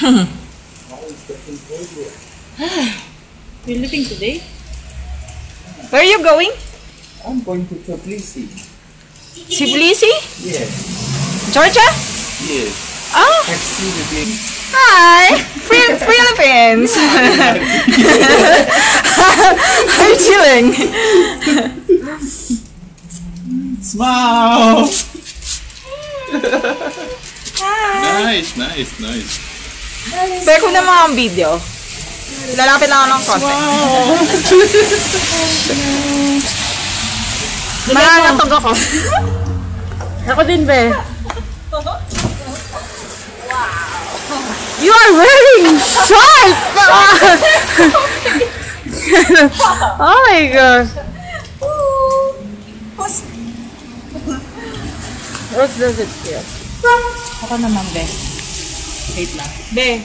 You're leaving today? Where are you going? I'm going to Tbilisi. Tbilisi? Yes. Georgia? Yes. Oh, Taxi with me. hi! Philippines! I'm chilling. Smile! Hi! Nice, nice, nice. Pero kung naman ang video, lalapit lang ako ng konti. Mananatog ako. Ako din, be. You are wearing shorts! Oh my god. What does it feel? Ako naman, be. Wait lang. Be.